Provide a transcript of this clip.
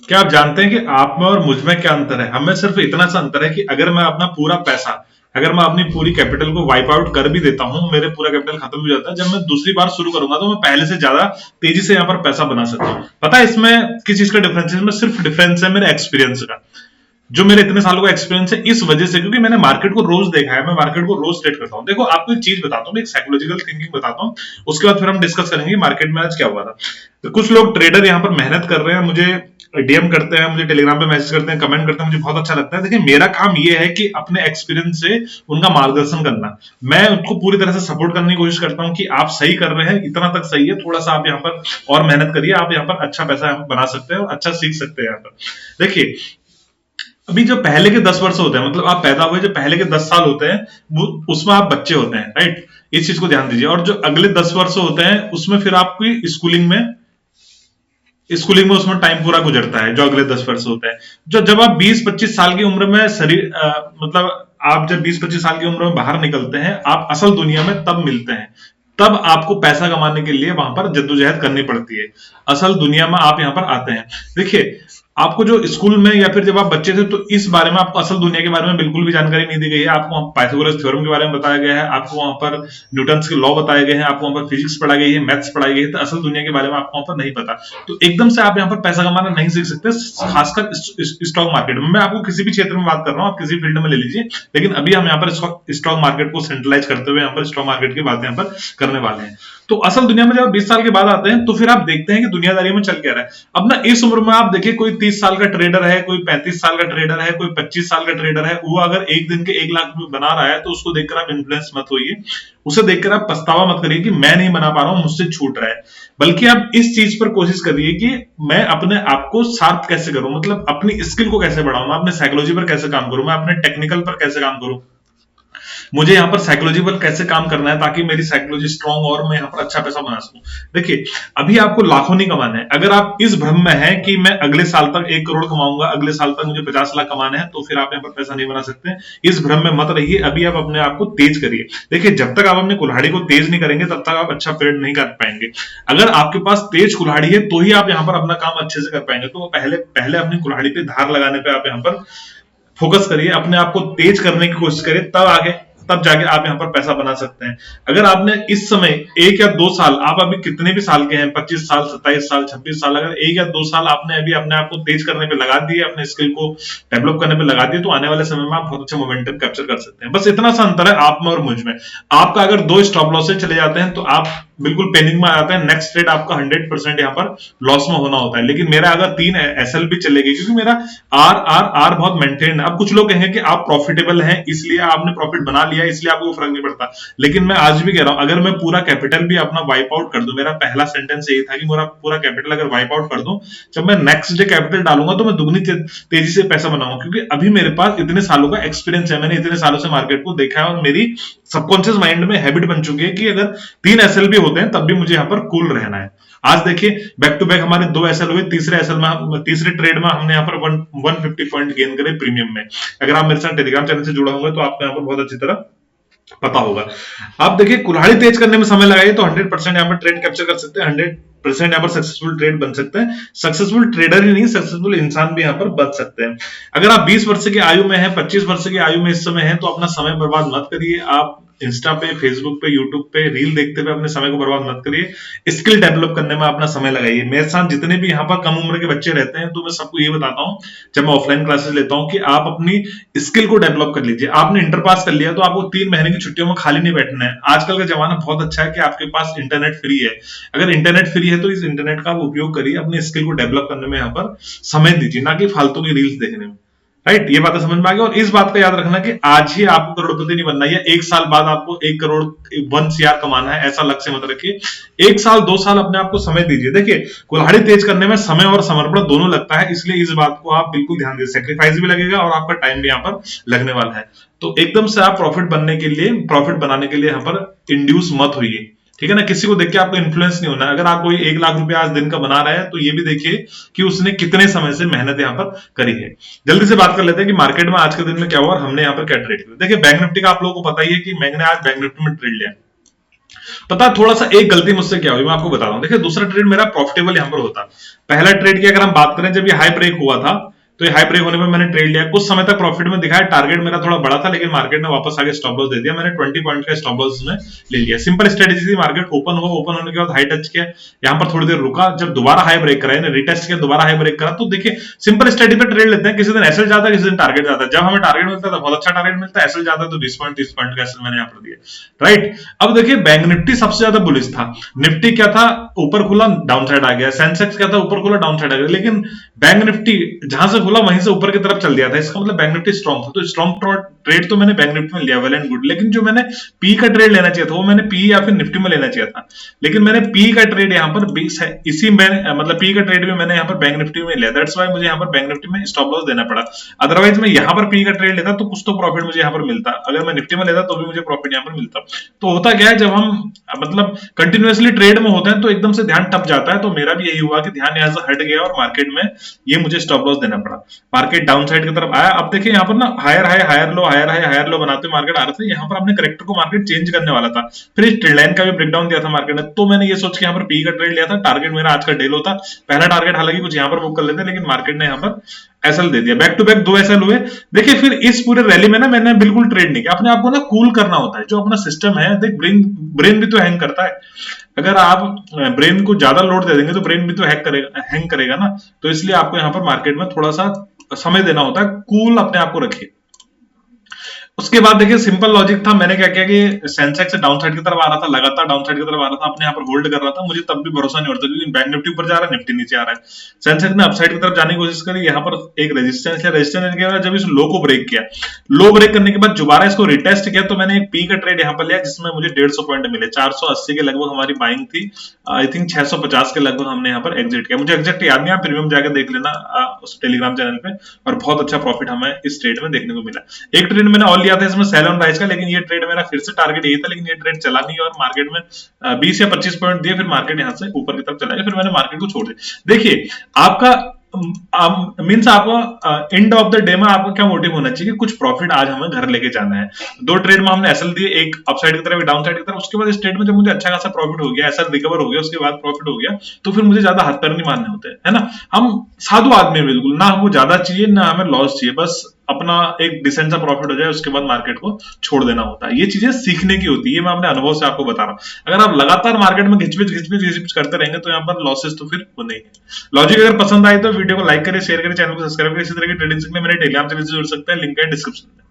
क्या आप जानते हैं कि आप में और मुझ में क्या अंतर है? हमें सिर्फ इतना सा अंतर है कि अगर मैं अपना पूरा पैसा, अगर मैं अपनी पूरी कैपिटल को वाइप आउट कर भी देता हूं, मेरे पूरा कैपिटल खत्म हो जाता है, जब मैं दूसरी बार शुरू करूंगा तो मैं पहले से ज्यादा तेजी से यहाँ पर पैसा बना सकता हूँ। पता है इसमें किस चीज का डिफरेंस है? इसमें सिर्फ डिफरेंस है मेरे एक्सपीरियंस का। जो मेरे इतने सालों का एक्सपीरियंस है इस वजह से, क्योंकि मैंने मार्केट को रोज देखा है, मैं मार्केट को रोज ट्रेड करता हूँ। देखो आपको एक चीज बताता हूँ, एक साइकोलॉजिकल थिंकिंग बताता हूँ, उसके बाद फिर हम डिस्कस करेंगे मार्केट में आज क्या हुआ था। तो कुछ लोग ट्रेडर यहाँ पर मेहनत कर रहे हैं, मुझे डीएम करते हैं, मुझे टेलीग्राम पे मैसेज करते हैं, कमेंट करते हैं, मुझे बहुत अच्छा लगता है। देखिए मेरा काम ये है कि अपने एक्सपीरियंस से उनका मार्गदर्शन करना। मैं उनको पूरी तरह से सपोर्ट करने की कोशिश करता हूँ कि आप सही कर रहे हैं, इतना तक सही है, थोड़ा सा आप यहाँ पर और मेहनत करिए, आप यहाँ पर अच्छा पैसा बना सकते हैं और अच्छा सीख सकते हैं यहाँ पर। देखिए अभी जो पहले के 10 वर्ष होते हैं, मतलब आप पैदा हुए जो पहले के 10 साल होते हैं, उसमें आप बच्चे होते हैं, राइट। इस चीज को ध्यान दीजिए। और जो अगले 10 वर्ष होते हैं उसमें फिर आपकी स्कूलिंग में उसमें टाइम पूरा गुजरता है, जो अगले 10 वर्ष होते हैं। जो जब आप 20-25 साल की उम्र में शरीर मतलब आप जब 20-25 साल की उम्र में बाहर निकलते हैं, आप असल दुनिया में तब मिलते हैं। तब आपको पैसा कमाने के लिए वहां पर जद्दोजहद करनी पड़ती है। असल दुनिया में आप यहां पर आते हैं। देखिए आपको जो स्कूल में या फिर जब आप बच्चे थे तो इस बारे में आपको असल दुनिया के बारे में बिल्कुल भी जानकारी नहीं दी गई है। आपको वहां पाइथागोरस थ्योरम के बारे में बताया गया है, आपको वहां पर न्यूटन्स के लॉ बताए गए हैं, आपको वहां पर फिजिक्स पढ़ाई गई है, मैथ्स पढ़ाई गई है, तो असल दुनिया के बारे में आपको वहां पर नहीं पता। तो एकदम से आप यहाँ पर पैसा कमाना नहीं सीख सकते, खासकर स्टॉक मार्केट में। मैं आपको किसी भी क्षेत्र में बात कर रहा हूँ, आप किसी फील्ड में ले लीजिए, लेकिन अभी हम यहाँ पर स्टॉक मार्केट को सेंट्रलाइज करते हुए यहाँ पर स्टॉक मार्केट की बात यहाँ पर करने वाले हैं। तो असल दुनिया में जब 20 साल के बाद आते हैं तो फिर आप देखते हैं कि दुनियादारी में चल क्या रहा है। अब ना इस उम्र में आप देखिए, कोई 30 साल का ट्रेडर है, कोई 35 साल का ट्रेडर है, कोई 25 साल का ट्रेडर है, वो अगर एक दिन के 1 लाख रुपए बना रहा है तो उसको देखकर आप इन्फ्लुएंस मत होइए, उसे देखकर आप पछतावा मत करिए कि मैं नहीं बना पा रहा हूं, मुझसे छूट रहा है। बल्कि आप इस चीज पर कोशिश करिए कि मैं अपने आप को शार्प कैसे करूं, मतलब अपनी स्किल को कैसे बढ़ाऊं, मैं अपने साइकोलॉजी पर कैसे काम करूं, मैं अपने टेक्निकल पर कैसे काम करूं, मुझे यहाँ पर साइकोलॉजी पर कैसे काम करना है ताकि मेरी साइकोलॉजी स्ट्रांग और मैं यहाँ पर अच्छा पैसा बना सकूं। देखिए अभी आपको लाखों नहीं कमाने हैं। अगर आप इस भ्रम में हैं कि मैं अगले साल तक 1 करोड़ कमाऊंगा, अगले साल तक मुझे 50 लाख कमाने हैं, तो फिर आप यहाँ पर पैसा नहीं बना सकते। इस भ्रम में मत रहिए, अभी आप अपने आप को तेज करिए। देखिए जब तक आप अपनी कुल्हाड़ी को तेज नहीं करेंगे तब तक आप अच्छा पेड़ नहीं काट पाएंगे। अगर आपके पास तेज कुल्हाड़ी है तो ही आप यहाँ पर अपना काम अच्छे से कर पाएंगे। तो पहले पहले अपनी कुल्हाड़ी पे धार लगाने पे आप यहाँ पर फोकस करिए, अपने आप को तेज करने की कोशिश करिए, तब जाके आप यहाँ पर पैसा बना सकते हैं। अगर आपने इस समय 1 या 2 साल, आप अभी कितने भी साल के हैं, 25 साल, 27 साल, 26 साल, अगर 1 या 2 साल आपने अभी अपने आप को तेज करने पे लगा दिए, अपने स्किल को डेवलप करने पे लगा दिए, तो आने वाले समय में आप बहुत अच्छा मोमेंटम कैप्चर कर सकते हैं। बस इतना सा अंतर है आप में और मुझ में। आपका अगर 2 स्टॉप लॉसेज चले जाते हैं तो आप बिल्कुल पेनिंग में आ जाते हैं, नेक्स्ट ट्रेड आपका 100% यहाँ पर लॉस में होना होता है। लेकिन मेरा अगर 3 एसएल भी चले गए, क्योंकि मेरा आर बहुत मेंटेन है। अब कुछ लोग कहेंगे कि आप प्रॉफिटेबल हैं इसलिए आपने प्रॉफिट बना लिया, इसलिए आपको फर्क नहीं पड़ता। लेकिन मैं आज भी कह रहा हूं, अगर मैं पूरा कैपिटल भी अपना वाइप आउट कर दूं, मेरा पहला सेंटेंस यही था कि मेरा पूरा कैपिटल अगर वाइप आउट कर दूं, जब मैं नेक्स्ट डे कैपिटल डालूंगा तो मैं दुगनी तेजी से पैसा बनाऊंगा, क्योंकि अभी मेरे पास इतने सालों का एक्सपीरियंस है, मैंने इतने सालों से मार्केट को देखा है और मेरी सबकॉन्शियस माइंड में हैबिट बन चुकी है कि अगर 3 एसएल भी होते हैं तब भी मुझे यहाँ पर कूल रहना है। आज देखिए बैक टू बैक हमारे 2 एसएल हुए, तीसरे ट्रेड में हमने यहाँ पर 150 पॉइंट गेन करे प्रीमियम में। अगर आप मेरे साथ टेलीग्राम चैनल से जुड़ा होंगे तो आपको यहाँ पर बहुत अच्छी तरह पता होगा। आप देखिए कुल्हाड़ी तेज करने में समय लगाइए तो 100% यहाँ पर ट्रेड कैप्चर कर सकते हैं, 100% यहाँ पर सक्सेसफुल ट्रेड बन सकते हैं। सक्सेसफुल ट्रेडर ही नहीं, सक्सेसफुल इंसान भी यहाँ पर बन सकते हैं। अगर आप 20 वर्ष की आयु में हैं, 25 वर्ष की आयु में इस समय हैं, तो अपना समय बर्बाद मत करिए। आप इंस्टा पे, फेसबुक पे, यूट्यूब पे रील देखते हुए अपने समय को बर्बाद मत करिए। स्किल डेवलप करने में अपना समय लगाइए। मेरे साथ जितने भी यहाँ पर कम उम्र के बच्चे रहते हैं तो मैं सबको ये बताता हूँ जब मैं ऑफलाइन क्लासेस लेता हूँ कि आप अपनी स्किल को डेवलप कर लीजिए। आपने इंटर पास कर लिया तो आपको 3 महीने की छुट्टियों में खाली नहीं बैठना है। आजकल का जमाना बहुत अच्छा है कि आपके पास इंटरनेट फ्री है। अगर इंटरनेट फ्री है तो इस इंटरनेट का आप उपयोग करिए, अपने स्किल को डेवलप करने में यहाँ पर समय दीजिए, ना कि फालतू की रील्स देखने में। राइट, ये बातें समझ में आ गई। और इस बात का याद रखना कि आज ही आपको करोड़पति नहीं बनना है, या 1 साल बाद आपको 1 करोड़ 1 CR कमाना है, ऐसा लक्ष्य मत रखिए। 1 साल 2 साल अपने आप को समय दीजिए। देखिए कुल्हाड़ी तेज करने में समय और समर्पण दोनों लगता है, इसलिए इस बात को आप बिल्कुल ध्यान दीजिए। सेक्रीफाइस भी लगेगा और आपका टाइम भी यहाँ पर लगने वाला है। तो एकदम से आप प्रॉफिट बनाने के लिए यहाँ पर इंड्यूस मत होइए। ठीक है ना, किसी को देख के आपको इन्फ्लुएंस नहीं होना। अगर आप कोई 1 लाख रुपया आज दिन का बना रहा है तो ये भी देखिए कि उसने कितने समय से मेहनत यहाँ पर करी है। जल्दी से बात कर लेते हैं कि मार्केट में आज के दिन में क्या हुआ और हमने यहाँ पर क्या ट्रेड किया। देखिए बैंक निफ्टी का आप लोगों को पता ही है कि मैंने आज बैंक निफ्टी में ट्रेड लिया। पता है थोड़ा सा एक गलती मुझसे क्या हुई, मैं आपको बता रहा हूं। देखिए दूसरा ट्रेड मेरा प्रॉफिटेबल यहां पर होता। पहला ट्रेड की अगर हम बात करें, जब ये हाई ब्रेक हुआ था, तो ये हाई ब्रेक होने पर मैंने ट्रेड लिया, कुछ समय तक प्रॉफिट में दिखाया, टारगेट मेरा थोड़ा बड़ा था, लेकिन मार्केट ने वापस आगे स्टॉप लॉस दे दिया, मैंने 20 पॉइंट का स्टॉप लॉस में ले लिया। सिंपल स्ट्रेटेजी थी, मार्केट ओपन हुआ, ओपन होने के बाद हाई टच किया, यहां पर थोड़ी देर रुका, जब दोबारा हाई ब्रेक करा, रिटेस्ट किया, दोबारा हाई ब्रेक करा, तो देखिए सिंपल स्ट्रेटेजी पे ट्रेड लेते हैं, किसी दिन एसएल जाता है, किसी दिन टारगेट जाता है। जब हमें टारगेट मिलता है तो बहुत अच्छा टारगेट मिलता है, एसएल जाता है तो 20 पॉइंट 30 पॉइंट का एसएल मैंने यहाँ पर दिया, राइट। अब देखिए बैंक निफ्टी सबसे ज्यादा बुलिश था। निफ्टी क्या था, ऊपर खुला डाउन साइड आ गया, सेंसेक्स क्या था, ऊपर खुला डाउन साइड आ गया, लेकिन बैंक निफ्टी जहां से खुला वहीं से ऊपर की तरफ चल दिया था। इसका मतलब बैंक निफ्टी स्ट्रॉन्ग था, तो स्ट्रॉन्ग ट्रेड तो मैंने बैंक निफ्टी में लिया, वेल एंड गुड। लेकिन जो मैंने पी का ट्रेड लेना चाहिए था, वो मैंने पी या फिर निफ्टी में लेना चाहिए था, लेकिन मैंने पी का ट्रेड यहाँ पर इसी में, मतलब पी का ट्रेड भी मैंने यहाँ पर बैंक निफ्टी में लिया, दैट्स वाई मुझे यहाँ पर बैंक निफ्टी में स्टॉप लॉस देना पड़ा। अदरवाइज मैं यहाँ पर पी का ट्रेड लेता तो कुछ तो प्रॉफिट मुझे यहाँ पर मिलता, अगर मैं निफ्टी में लेता तो भी मुझे प्रॉफिट यहाँ पर मिलता। तो होता क्या है, जब हम मतलब कंटिन्यूअसली ट्रेड में होते हैं तो एकदम से ध्यान टप जाता है, तो मेरा भी यही हुआ कि ध्यान यहाँ से हट गया और मार्केट में ये मुझे स्टॉप लॉस देना पड़ा। मार्केट डाउन साइड की तरफ आया, अब देखिए यहाँ पर ना higher high higher low, higher high higher low बनाते मार्केट आ रहे थे, यहाँ पर अपने करेक्टर को मार्केट चेंज करने वाला था। फिर इस ट्रेड लाइन का भी ब्रेकडाउन दिया था मार्केट ने, तो मैंने ये सोच के यहाँ पर पी का ट्रेड लिया था। टारगेट मेरा आज का डेल होता, पहला टारगेट हालांकि कुछ यहाँ पर बुक कर लेते, लेकिन मार्केट ने यहाँ पर एसएल दे दिया, बैक टू बैक 2 एसएल हुए। देखिए फिर इस पूरे रैली में ना मैंने बिल्कुल ट्रेड नहीं किया, अपने आप को ना कूल करना होता है, जो अपना सिस्टम है, देख ब्रेन ब्रेन भी तो हैंग करता है। अगर आप ब्रेन को ज्यादा लोड दे देंगे तो ब्रेन भी तो हैंग करेगा ना। तो इसलिए आपको यहाँ पर मार्केट में थोड़ा सा समय देना होता है, कूल अपने आप को रखिए। उसके बाद देखिए सिंपल लॉजिक था, मैंने क्या किया कि सेंसेक्स डाउन साइड की तरफ आ रहा था, लगातार डाउन साइड की तरफ आ रहा था, अपने यहाँ पर होल्ड कर रहा था, मुझे तब भी भरोसा नहीं होता, क्योंकि बैंक निफ्टी ऊपर जा रहा है, निफ्टी नीचे आ रहा है। सेंसेक्स ने अपसाइड की तरफ जाने की कोशिश करी, यहाँ पर एक रेजिस्टेंस है, रेजिस्टेंस क्या, जब इस लो को ब्रेक किया, लो ब्रेक करने के बाद दोबारा इसको रिटेस्ट किया, तो मैंने एक पी का ट्रेड यहाँ पर लिया, जिसमें मुझे 150 पॉइंट मिले, 480 के लगभग हमारी बाइंग थी, आई थिंक 650 के लगभग हमने यहाँ पर एग्जिट किया। मुझे एग्जैक्ट याद नहीं है, प्रीमियम जाकर देख लेना उस टेलीग्राम चैनल पे, और बहुत अच्छा प्रॉफिट हमें इस ट्रेड में देखने को मिला। एक ट्रेड मैंने और लिया था इसमें सेल ऑन राइज का, लेकिन ये ट्रेड मेरा फिर से टारगेट यही था, लेकिन ये ट्रेड चला नहीं और मार्केट में 20 या 25 पॉइंट दिए, फिर मार्केट यहाँ से ऊपर की तरफ चला गया, फिर मैंने मार्केट को छोड़ दिया। देखिए आपका मीन्स आपको एंड ऑफ द डे में आपका क्या मोटिव होना चाहिए कि कुछ प्रॉफिट आज हमें घर लेके जाना है। 2 ट्रेड में हमने एसएल दिए, एक अपसाइड की तरफ एक डाउन साइड की तरफ, उसके बाद इस ट्रेड में जब मुझे अच्छा खासा प्रॉफिट हो गया, एसएल रिकवर हो गया, उसके बाद प्रॉफिट हो गया, तो फिर मुझे ज्यादा हाथ पैर नहीं मारने होते, है ना। हम साधु आदमी है बिल्कुल, ना हमको ज्यादा चाहिए ना हमें लॉस चाहिए, बस अपना एक डिसेंट सा प्रॉफिट हो जाए, उसके बाद मार्केट को छोड़ देना होता है। ये चीजें सीखने की होती है, ये मैं अपने अनुभव से आपको बता रहा हूँ। अगर आप लगातार मार्केट में घिचपिच करते रहेंगे तो यहाँ पर लॉसेस तो फिर होने ही है। लॉजिक अगर पसंद आए तो वीडियो को लाइक करें, शेयर करें, चैनल को सब्सक्राइब करें। इसी तरह की ट्रेडिंग सीखने मेरे टेलीग्राम चैनल से जुड़ सकते हैं, लिंक है डिस्क्रिप्शन में।